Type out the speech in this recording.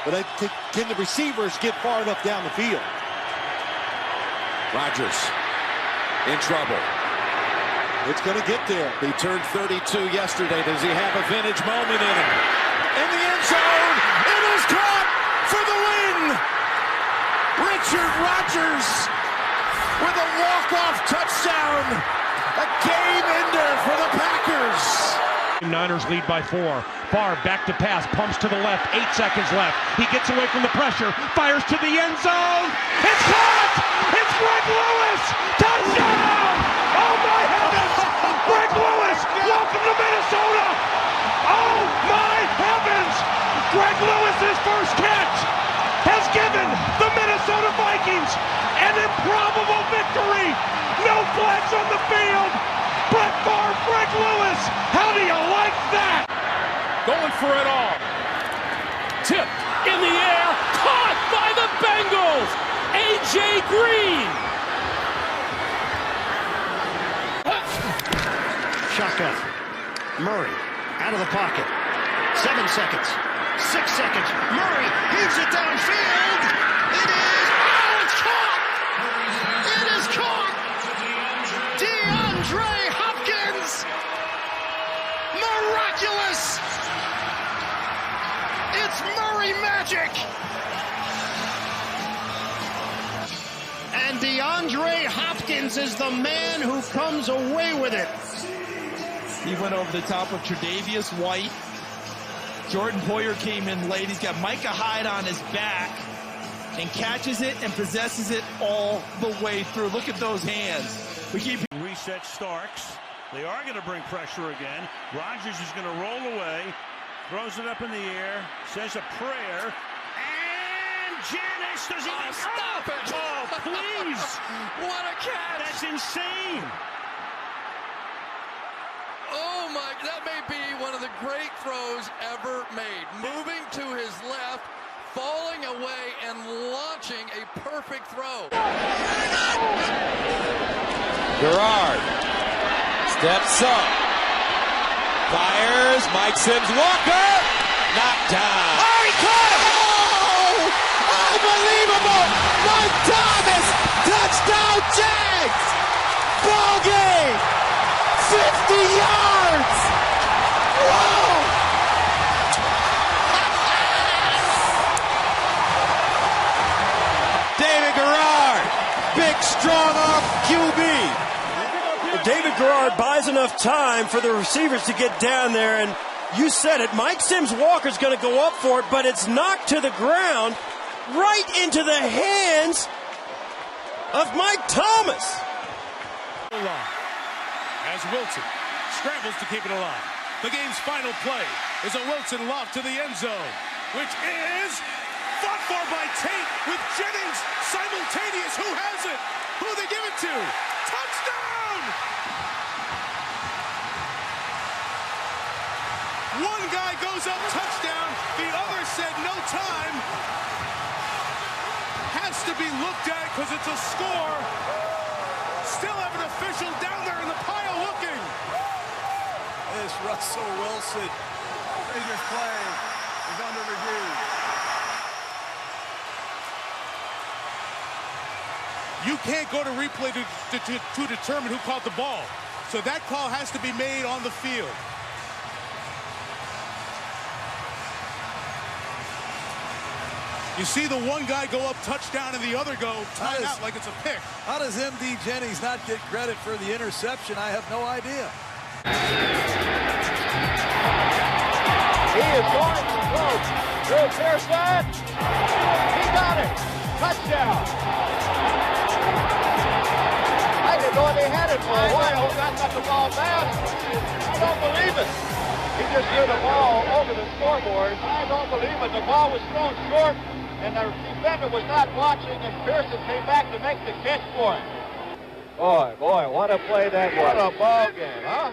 but can the receivers get far enough down the field? Rodgers in trouble. It's going to get there. He turned 32 yesterday. Does he have a vintage moment in him? In the end zone, it is caught for the win. Richard Rodgers with a walk-off touchdown. A game ender for the Packers. Niners lead by 4. Barr back to pass, pumps to the left, 8 seconds left. He gets away from the pressure, fires to the end zone. It's caught! It's Greg Lewis! Touchdown! Oh my heavens! Greg Lewis! Welcome to Minnesota! Oh my heavens! Greg Lewis's first catch has given the Minnesota Vikings an improbable victory! No flags on the field! Brett Favre, Greg Lewis! How do you like that? Going for it all. Tipped in the air, caught by the Bengals. A.J. Green. Shotgun. Murray out of the pocket. 7 seconds. 6 seconds. Murray heaves it downfield. It is. Oh, it's caught. It is caught. DeAndre Hopkins. Miraculous. It's Murray magic. And DeAndre Hopkins is the man who comes away with it. He went over the top of Tre'Davious White. Jordan Poyer came in late. He's got Micah Hyde on his back and catches it and possesses it all the way through. Look at those hands. We keep reset Starks. They are going to bring pressure again. Rodgers is going to roll away. Throws it up in the air. Says a prayer. And Janis does he stop it? Oh, please. What a catch. That's insane. Oh my, that may be one of the great throws ever made. Moving to his left, falling away and launching a perfect throw. Garrard steps up, fires, Mike Sims, Walker, knocked down. Oh, he caught it! Oh, unbelievable! Mike Thomas, touchdown Jags! Ball game! 50 yards! Whoa! David Garrard, big strong arm QB. David Garrard buys enough time for the receivers to get down there, and you said it, Mike Sims Walker's going to go up for it, but it's knocked to the ground right into the hands of Mike Thomas. As Wilson scrambles to keep it alive. The game's final play is a Wilson loft to the end zone, which is fought for by Tate with Jennings simultaneous. Who has it? Who they give it to? Touchdown! One guy goes up, touchdown. The other said no time. Has to be looked at because it's a score. Still have an official down there in the pile looking. This Russell Wilson biggest play is under review. You can't go to replay to determine who caught the ball. So that call has to be made on the field. You see the one guy go up touchdown and the other go timeout like it's a pick. How does MD Jennings not get credit for the interception? I have no idea. He is going to throw. Drew Pearson. He got it. Touchdown. I didn't know they had it for a while. Got the ball back. I don't believe it. He just threw the ball over the scoreboard. I don't believe it. The ball was thrown short, and the defender was not watching, and Pearson came back to make the catch for him. Boy, what a play that was. What a ball game, huh?